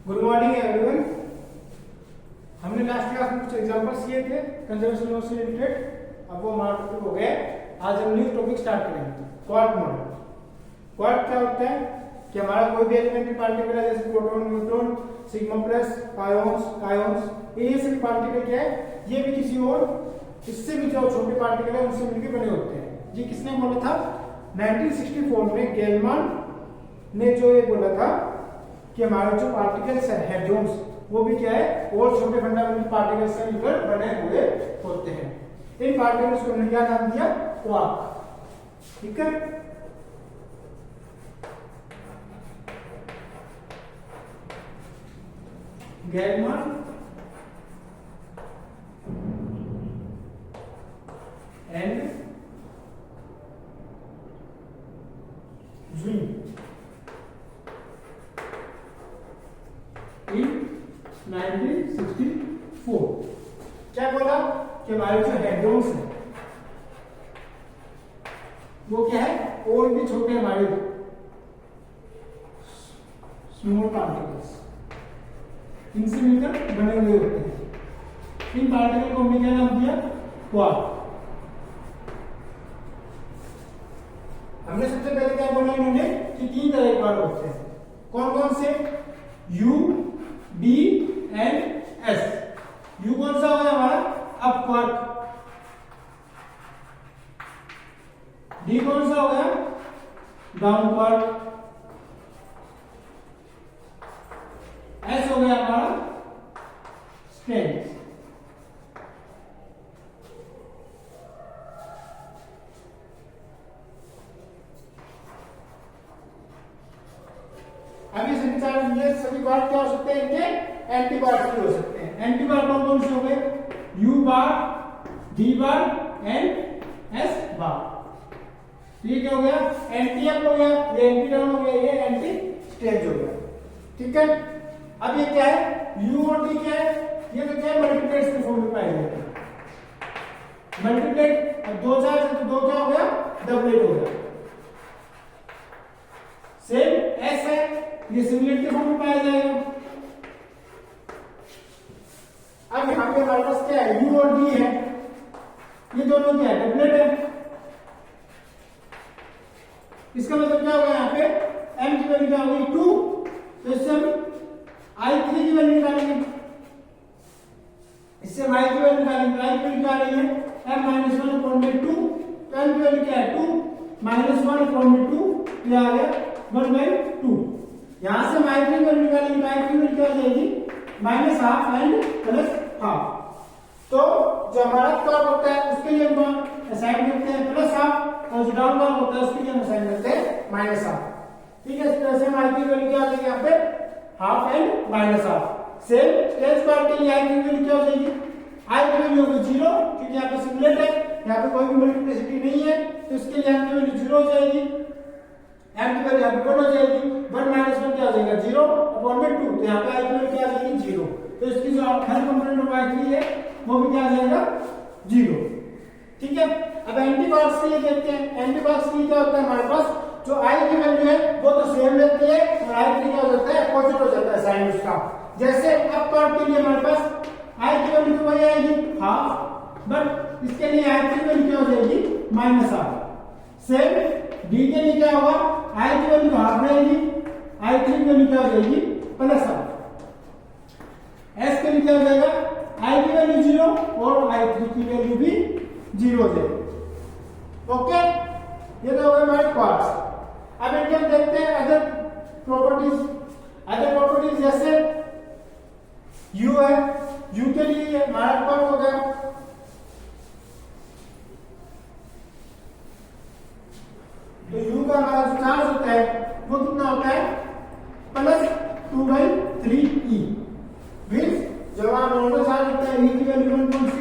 Good morning everyone. हमने last class में कुछ एग्जांपल्स किए थे कंजर्वेशन लॉ से रिलेटेड। अब वो हमारा टॉपिक हो गया। आज हम न्यू टॉपिक स्टार्ट करेंगे, क्वार्क मॉडल। क्वार्क क्या होता है कि हमारा कोई भी एलिमेंट्री पार्टिकल है, जैसे प्रोटॉन, न्यूट्रॉन, सिग्मा प्लस, पायोन्स, कायोन्स, ये सभी पार्टिकल क्या है, ये भी किसी और इससे भी जो छोटे पार्टिकल है उनसे मिलकर बने होते हैं। ये किसने बोला था? 1964 में गेलमान ने जो ये बोला था कि हमारे जो पार्टिकल्स है हेड्रोन्स, वो भी क्या है, और छोटे फंडामेंटल पार्टिकल्स से मिलकर बने हुए होते हैं। इन पार्टिकल्स को हमने क्या नाम दिया? क्वार्क। ठीक है। गेलमान एंड ज़्विन in 1964 क्या बोला कि हमारे जो हेड्रोन्स है वो क्या है, और भी छोटे हमारे स्मॉल पार्टिकल्स इनसे मिलकर बने हुए होते हैं। इन पार्टिकल को हमने क्या नाम दिया? क्वार्क। हमने सबसे पहले क्या बोला इन्होंने कि तीन तरह के क्वार्क होते हैं। कौन कौन से? U, D and S। U कौन सा होगा हमारा? Up quark. D कौन सा होगा? Down quark. S हो गया हमारा स्ट्रेंथ। अब ये सभी क्वार्क क्या हो सकते हैं? इनके एंटी क्वार्क भी हो सकते हैं। एंटी क्वार्क कौन कौन से हो गए? U bar, D bar and S बार। तो ये क्या हो गया? एंटी अप हो गया, ये एंटी डाउन हो गया, ये एंटी स्ट्रेंथ हो गया। ठीक है। अब ये क्या है? U और D क्या है? ये तो क्या है, मल्टीप्लेट्स के फॉर्म में पाए जाते हैं। मल्टीप्लेट, अब दो चार्ज है तो दो क्या हो गया? डबलेट हो गया। सेम S है, ये सिंगलेट के फॉर्म में पाया जाएगा। अब यहां पे हमारे पास क्या है? U और D है, ये दोनों क्या है? डबलेट है। इसका मतलब क्या होगा? यहाँ पे m की वैल्यू क्या होगी? 2। तो इससे हम i3 की वैल्यू निकालेंगे, इससे हम i की वैल्यू निकालेंगे। i की वैल्यू क्या आ रही है? m-1/2। तो m की वैल्यू क्या है? 2 -1/2, क्या आ गया? 1/2। यहां से हम i3 की वैल्यू निकालेंगे। i3 की वैल्यू क्या आ जाएगी? -½ एंड +½ तो जो हमारा क्वार्क होता है उसके लिए हम असाइन करते हैं +½ और जो डाउन क्वार्क होता है उसके लिए हम असाइन करते हैं -½ ठीक है। इस तरह से हम i की वैल्यू क्या आ जाएगी यहाँ पे? ½ एंड -½ सेम स्ट्रेंथ क्वार्क के लिए i की वैल्यू क्या हो जाएगी? i की वैल्यू होगी 0, क्योंकि यहाँ पे सिंगलेट है, यहाँ पे कोई भी मल्टीप्लिसिटी नहीं है, तो इसके लिए m की वैल्यू 0 हो जाएगी। m की वैल्यू यहाँ पे 1 हो जाएगी। 1 - 1 क्या हो जाएगा? 0/2। तो यहाँ पे i की वैल्यू क्या आ जाएगी? 0। तो इसकी जो हर कंपोनेंट ऑफ i3 है वो भी क्या आ जाएगा? 0। ठीक है। अब एंटी क्वार्क्स के लिए देखते हैं। एंटी क्वार्क्स के लिए क्या होता है हमारे पास? जो i की वैल्यू है वो तो सेम रहती है और i3 क्या हो जाता है? अपोजिट हो जाता है साइन उसका। जैसे अप क्वार्क के लिए हमारे पास i की वैल्यू तो वही आएगी, ½ बट इसके लिए i3 की वैल्यू क्या हो जाएगी? -½ सेम d के लिए क्या होगा? i की वैल्यू ½ रहेगी, i3 की वैल्यू क्या हो जाएगी? +½ s के लिए क्या हो जाएगा? i की वैल्यू 0 और i3 की वैल्यू भी 0 हो जाएगी। ओके, ये तो हो गए हमारे क्वार्क्स। अब इनके हम देखते हैं अदर प्रॉपर्टीज। अदर प्रॉपर्टीज जैसे U है, U के लिए हमारा क्वार्क हो गया तो U का हमारा जो चार्ज होता है वो कितना होता है? +2/3e। मींस जब आप नॉर्मल चार्ज होता है E की वैल्यू 1.6 ×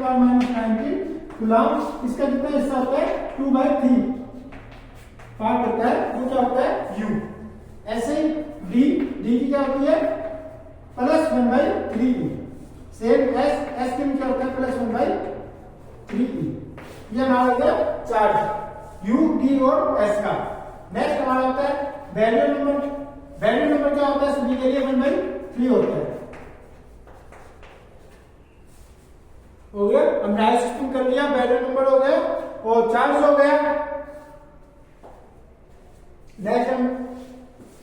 10⁻⁹ कूलम्ब, इसका कितना हिस्सा होता है? 2/3 पार्ट होता है, वो क्या होता है? U। ऐसे ही D की क्या होती है? +1/3e। सेम S के लिए क्या होता है? +1/3e। ये हमारा हो गया चार्ज U, D और S का। नेक्स्ट हमारा होता है वैल्यू एलिमेंट। वैल्यू नंबर क्या होता है सभी के लिए 1/3 होता है। हो गया, हमने आई सिस्टम कर लिया, वैल्यू नंबर हो गया और चार्ज हो गया। नेक्स्ट हम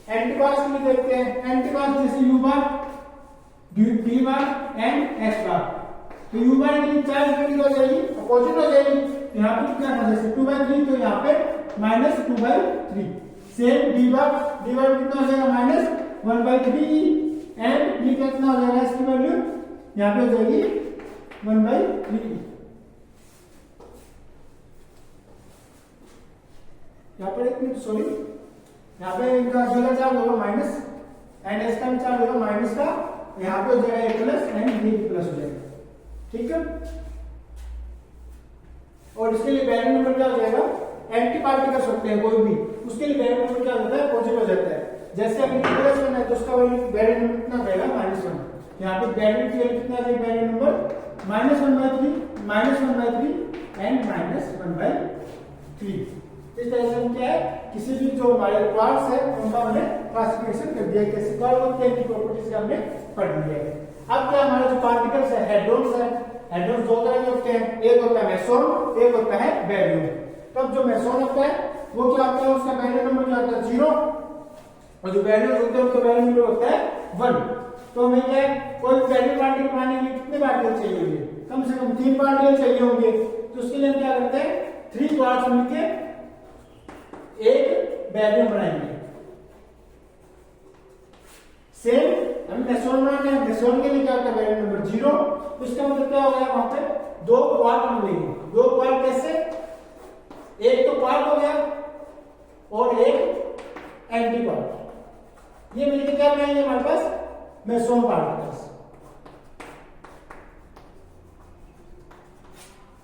एंटीबास के लिए देखते हैं। एंटीबास जैसे U bar, D bar and S bar. तो यू बार के लिए चार्ज कितनी हो जाएगी, अपोजिट हो जाएगी। यहाँ पे कितना था जैसे 2/3, तो यहाँ पे -2/3। सेम डी बार कितना हो जाएगा -1/3 एंड ये कितना हो जाएगा, इसकी वैल्यू यहाँ पे हो जाएगी 1/3। यहाँ पर एक मिनट सॉरी, यहाँ पे इनका अगला चार्ज होगा माइनस एंड एस का भी चार्ज होगा माइनस का, यहाँ पे हो जाएगा ए प्लस एंड ये भी प्लस हो जाएगा। ठीक है, और इसके लिए वैल्यू नंबर क्या हो जाएगा, एंटी पार्टी कर सकते हैं कोई भी, उसके लिए वैल्यू नंबर क्या होता है, पॉजिटिव हो जाता है। जैसे अभी +1 है तो उसका वैल्यू नंबर कितना रहेगा -1। यहाँ पे वैल्यू की वैल्यू कितना है, वैल्यू नंबर -1/3 एंड -1/3। इस तरह से हम क्या है, किसी भी जो हमारे क्वार्ट्स है उनका हमने क्लासिफिकेशन कर दिया, कैसे क्वार्ट होते हैं, प्रॉपर्टीज हमने पढ़ लिया है। अब क्या हमारे जो पार्टिकल्स है, हेड्रोन्स है, हेड्रोन्स दो तरह के होते हैं, एक होता है मेसोन, एक होता है बैरियम। तब जो मेसोन होता है वो क्या होता है, उसका वैल्यू नंबर क्या होता है 0, और जो बैरियम होते हैं उनका वैल्यू नंबर होता है 1। तो हमें क्या है, कोई वैल्यू पार्टिकल बनाने के लिए कितने पार्टिकल चाहिए होंगे, कम से कम 3 पार्टिकल चाहिए होंगे। तो उसके लिए हम क्या करते हैं, 3 क्वार्ट्स मिलकर एक बैरियम बनाएंगे। सेम हम मेसोन बनाते हैं, मेसोन के लिए क्या होता है वैल्यू नंबर 0। तो इसका मतलब क्या हो गया, वहां पे 2 क्वार्ट मिलेंगे। 2 क्वार्ट कैसे, एक तो क्वार्ट हो गया और एक एंटी क्वार्ट, ये मिलकर क्या बनाएंगे हमारे पास मेसोन पार्टिकल्स।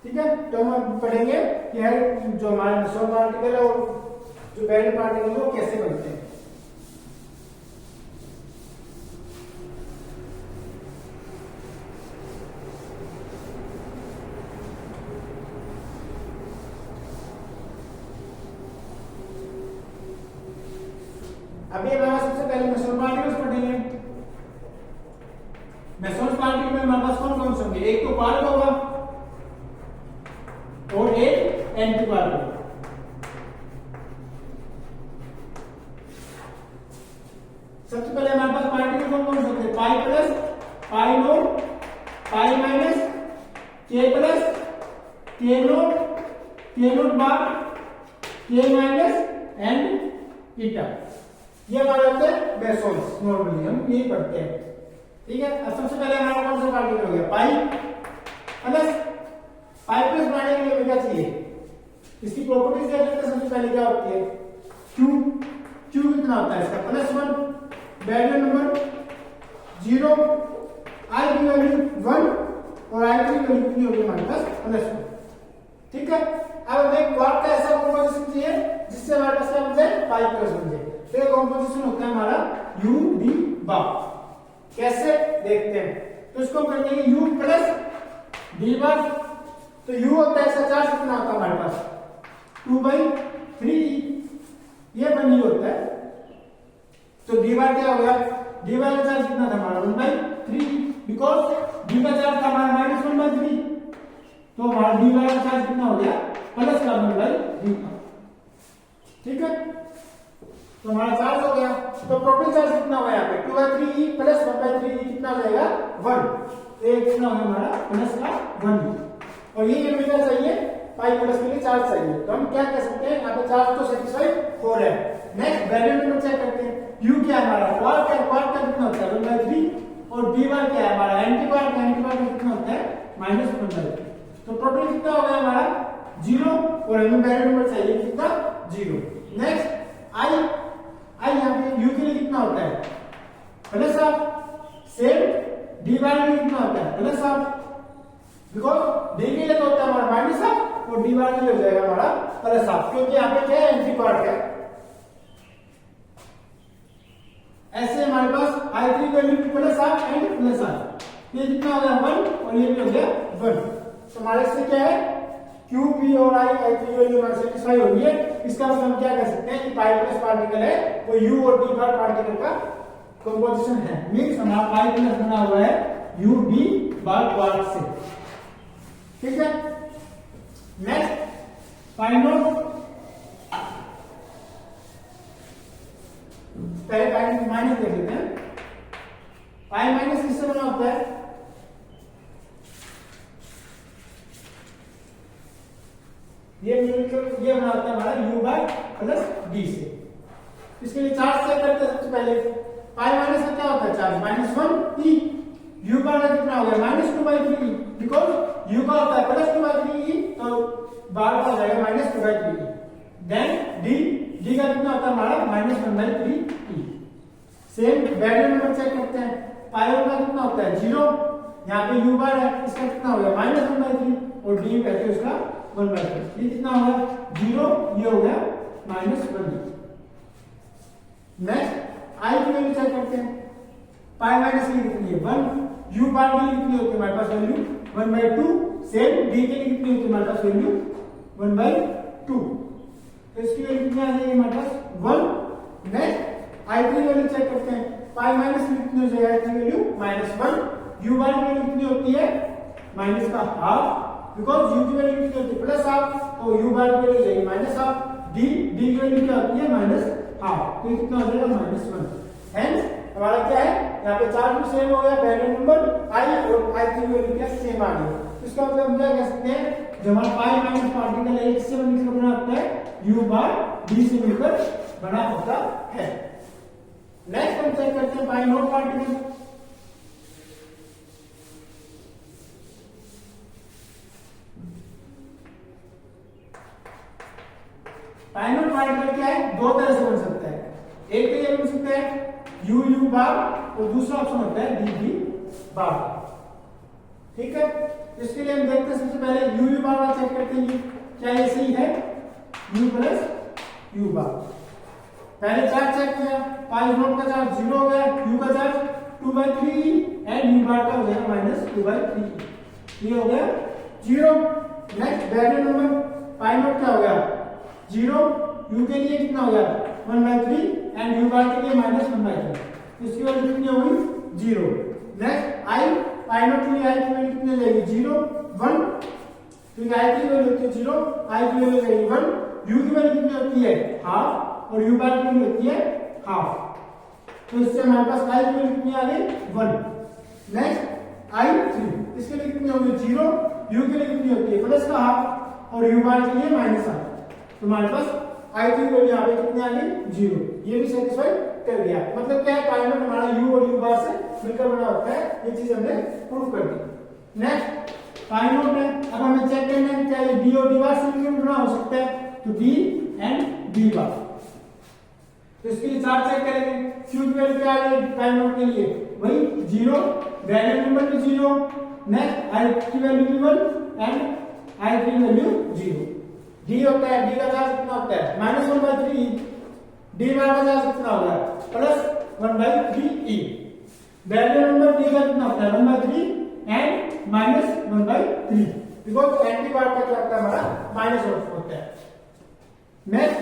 ठीक है, तो हम पढ़ेंगे कि हर जो हमारे मेसोन पार्टिकल है और जो बैरियम पार्टिकल है वो कैसे बनते हैं। अभी हमारे सबसे पहले मेसोन पार्टिकल्स पढ़ेंगे। मेसोन पार्टिकल में हमारे पास कौन कौन से होंगे, एक तो क्वार्क होगा और एक एंटी क्वार्क होगा। सबसे पहले हमारे पास पार्टिकल कौन कौन से होते हैं, पाई प्लस, पाई नोट, पाई माइनस, के प्लस, के नोट बार, के माइनस एंड ईटा। ये हमारे होते हैं मेसोन्स, नॉर्मली हम ये पढ़ते हैं। ठीक है, अब सबसे पहले हमारा कौन सा पार्टिकल हो गया, पाई प्लस। पाई प्लस बनाने के लिए हमें क्या चाहिए, इसकी प्रॉपर्टीज क्या देखते हैं। सबसे पहले क्या होती है, क्यू कितना होता है इसका +1, वैल्यू नंबर 0, आई की वैल्यू 1 और आई की वैल्यू कितनी होगी हमारे पास +1। ठीक है, अब हमें क्वार्क का ऐसा कॉम्पोजिशन चाहिए जिससे हमारे पास क्या बन जाए, पाई प्लस बन जाए। तो कॉम्पोजिशन होता है हमारा यू डी बार। कैसे देखते हैं, तो इसको कर देंगे यू प्लस डी बार। तो यू होता है इसका चार्ज कितना होता है हमारे पास 2/3, ये बनी होता है। तो डी बार क्या हो गया, डी बार का चार्ज कितना था हमारा 1/3, बिकॉज डी का चार्ज था हमारा -1/3। तो हमारा डी बार का चार्ज कितना हो गया, प्लस का 1/3 का। ठीक है, तो हमारा चार्ज हो गया। तो टोटल चार्ज कितना हुआ यहाँ पे 2/3 प्लस 1/3 कितना हो जाएगा 1। एक कितना होगा हमारा प्लस का 1, और ये मिलना चाहिए पाई प्लस के लिए चार्ज चाहिए। तो हम क्या कह सकते हैं, यहाँ पे चार्ज तो सेटिस्फाइड हो रहा है। नेक्स्ट वैल्यू नंबर चेक करते हैं, यू क्या है हमारा क्वार्क का कितना होता है 1/3, और डी बार क्या है हमारा एंटी क्वार्क का कितना होता है -1/3। तो टोटल कितना हो गया हमारा 0, और हमें वैल्यू नंबर चाहिए कितना 0। नेक्स्ट आई यहाँ पे यू के लिए कितना होता है +1, सेम डी बार के लिए कितना होता है +1, बिकॉज डी के लिए तो होता है हमारा -1 और डी बार के लिए हो जाएगा हमारा +1, क्योंकि यहाँ पे क्या है एंटी क्वार्क है। ऐसे हमारे पास I3 वैल्यू +1 एंड +1, ये कितना हो गया 1 और ये भी हो गया 1। तो हमारे से क्या है क्यू बी और आई की वैल्यू हमारी सेटिस्फाई होगी है। इसका मतलब हम क्या कह सकते हैं कि पाई प्लस पार्टिकल है वो यू और डी बार पार्टिकल का कंपोजिशन है। मींस हमारा पाई प्लस बना हुआ है यू डी बार क्वार्क से। ठीक है, नेक्स्ट पाई नोट, पहले पाई माइनस देख लेते हैं। पाई माइनस किससे बना होता है? ये मिलकर ये बना होता है हमारा u बाय प्लस d से। इसके लिए चार्ज चेक करते हैं। सबसे पहले पाई माइनस का क्या होता है? Charge -1 e। u बार का कितना हो गया? -2/3e, बिकॉज u का होता है +2/3e, तो बार का हो जाएगा -2/3e। देन d का कितना होता है हमारा? -1/3e। Same value number check करते हैं। पाई का कितना होता है? 0। यहाँ पे u बार है, इसका कितना हो गया? -1/3 और d कहते हैं उसका 1/3। ये कितना होगा? 0, ये हो गया -1। नेक्स्ट आई की वैल्यू चेक करते हैं। पाई माइनस की कितनी है? 1। यू बार के लिए कितनी होती है हमारे पास वैल्यू? 1/2। सेम डी के लिए कितनी होती है हमारे पास वैल्यू? 1/2। तो इसकी वैल्यू कितनी आ जाएगी हमारे पास? 1। नेक्स्ट आई की वैल्यू चेक करते हैं। पाई माइनस की कितनी हो जाएगी? आई की वैल्यू -1। यू बार की वैल्यू कितनी होती है? माइनस का हाफ, बिकॉज यू की वैल्यू कितनी होती है? प्लस हाफ, तो यू बार की वैल्यू जाएगी -हाफ। डी की वैल्यू क्या होती है? -हाफ, तो कितना हो जाएगा? -1। हेंस हमारा क्या है? यहाँ पे चार्ज भी सेम हो गया, पहले नंबर आई और आई की वैल्यू क्या सेम आ गई। इसका मतलब हम क्या कह सकते हैं? जो हमारा पाई माइनस पार्टिकल है इससे मिलकर बना होता है यू बार डी से मिलकर बना होता है। नेक्स्ट हम चेक करते हैं पाई नोट पार्टिकल। पाई नोट पार्टिकल क्या है? दो तरह से बन सकता है। एक तो ये बन सकता है यू बार और दूसरा ऑप्शन होता है डी बार। ठीक है, इसके लिए हम देखते हैं सबसे पहले यू बार का चेक करते हैं क्या ये सही है? u प्लस यू बार। पहले चार्ज चेक किया, पाई नोट का चार्ज 0 हो गया, यू का चार्ज 2/3 एंड यू बार का हो जाएगा -2/3। ये हो गया 0। नेक्स्ट वैल्यू नंबर पाई नोट क्या हो गया? 0। यू के लिए कितना हो गया? 1/3 एंड यू बार के लिए -1/3। इसकी वैल्यू कितनी हो गई? 0। नेक्स्ट आई पाई नोट के लिए आई की वैल्यू कितनी जाएगी? 0, 1। क्योंकि आई की वैल्यू होती है 0, आई की वैल्यू जाएगी 1। यू की वैल्यू कितनी होती है? हाफ, और यू बार की वैल्यू होती है हाफ। तो इससे हमारे पास आई की वैल्यू कितनी आ गई? 1। नेक्स्ट आई 3, इसके लिए कितनी होगी? 0। यू के लिए कितनी होती है? प्लस का हाफ, और यू बार के लिए -हाफ। तो हमारे पास आई की वैल्यू यहाँ पे कितनी आ गई? 0। ये भी सेटिस्फाई कर दिया। मतलब क्या है? पाई नोट हमारा यू और यू बार से मिलकर बना होता है। ये चीज हमने प्रूव कर दी। नेक्स्ट पाई नोट है, अब हमें चेक करना है क्या ये डी और डी बार से मिलकर बना हो सकता है? तो डी एंड डी बार। तो इसके लिए चार्ज चेक करेंगे। क्यू की वैल्यू क्या आ गई पाई नोट के लिए? वही 0, वैल्यू नंबर भी 0। नेक्स्ट आई की वैल्यू भी 1 एंड आई की वैल्यू 0। डी होता है, डी का चार्ज कितना होता है? -1/3। डी बार का चार्ज कितना होगा? +1/3e। वैल्यू नंबर डी का कितना होता है? 1/3 एंड -1/3, बिकॉज एंटी बार का क्या होता है हमारा? -1 होता है। नेक्स्ट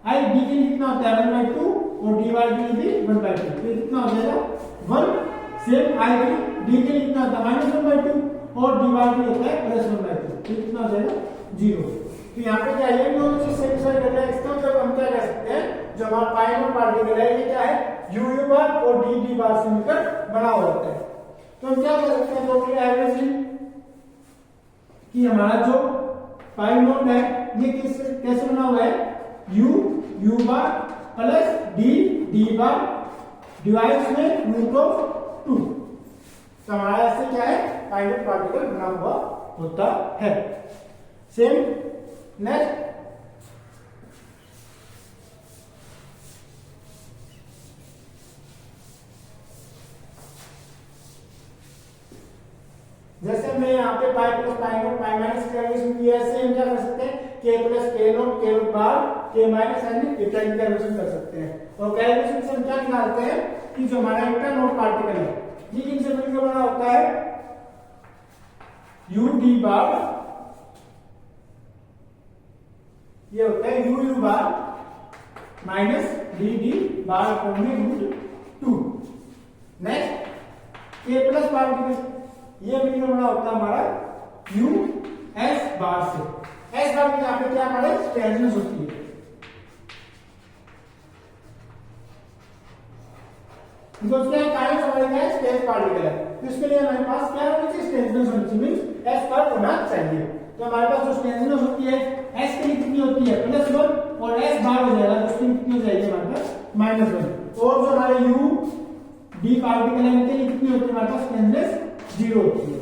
आई डी के लिए कितना होता है? 1/2 और डी बार के लिए भी 1/2। तो कितना हो जाएगा? 1। सेम आई डी के लिए कितना होता है? -1/2 और डी बार के लिए होता है +1/2। तो कितना हो जाएगा? 0। तो यहाँ पे क्या है? ये दोनों चीज सेटिस्फाई कर रहा है। इसका मतलब हम क्या कह सकते हैं? जो हमारा पाई नोट पार्टिकल है ये क्या है? यू बार और डी बार से मिलकर बना हुआ होता है। तो हम क्या कह सकते हैं टोटल एवरेजली कि हमारा जो पाई नोट है ये कैसे बना हुआ है? You bar plus D bar divides में √2। तो हमारा ऐसे क्या है? पाई नोट पार्टिकल बना हुआ होता है। सेम नेक्स्ट जैसे हमने यहाँ पे pi plus pi note pi minus calculation किया है, ऐसे हम क्या कर सकते हैं? के प्लस के नोट बार के माइनस एन इत्यादि कैलकुलेशन कर सकते हैं। और कैलकुलेशन से हम क्या निकालते हैं कि जो हमारा इंटर नोट पार्टिकल है ये किन से मिलकर बना होता है? यू डी बार ये होता है you you bar minus D D bar upon में रूट 2। नेक्स्ट के प्लस पार्टिकल, ये मीटर बना होता है हमारा यू एस बार से। एस बार में यहाँ पे क्या हमारे स्ट्रेंथनेस होती है, बिकॉज क्या काइनेस हमारे क्या है स्ट्रेंथ पार्टिकल है, तो इसके लिए हमारे पास क्या होनी चाहिए स्ट्रेंथनेस होनी चाहिए, मींस एस पर होना चाहिए। तो हमारे पास जो स्ट्रेंथनेस होती है एस के लिए कितनी होती है +1 और एस बार हो जाएगा तो उसकी कितनी हो जाएगी हमारे पास -1। और जो हमारे यू डी पार्टिकल है इनके लिए कितनी होती है हमारे पास स्ट्रेंथनेस 0 होती है।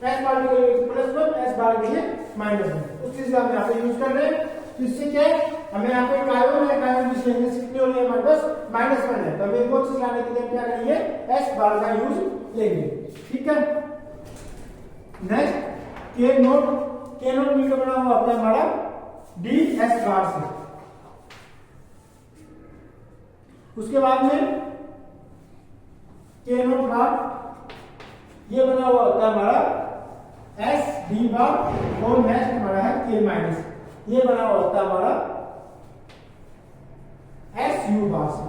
एस पार्टिकल +1 एस बार के लिए -1 उस चीज का हम यहाँ पे यूज कर रहे हैं। तो इससे क्या है हमें यहाँ पे कार्बन है, कार्बन की स्ट्रेंथनेस कितनी हो रही है हमारे पास -1 है, तो हमें वो चीज लाने के लिए क्या करेंगे एस बार का यूज लेंगे। ठीक है। नेक्स्ट के नोट मीटर बना हुआ होता है हमारा डी एस बार से। उसके बाद में के नोट बार ये बना हुआ होता है हमारा एस डी बार और नेक्स्ट हमारा है के माइनस, ये बना हुआ होता है हमारा एस यू बार से।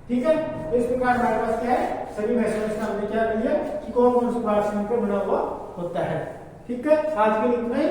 ठीक है। तो इस प्रकार हमारे पास क्या है सभी मेजरमेंट्स का हमने क्या किया कि कौन कौन से बार से मिलकर बना हुआ होता है। ठीक है। आज के लिए इतना ही।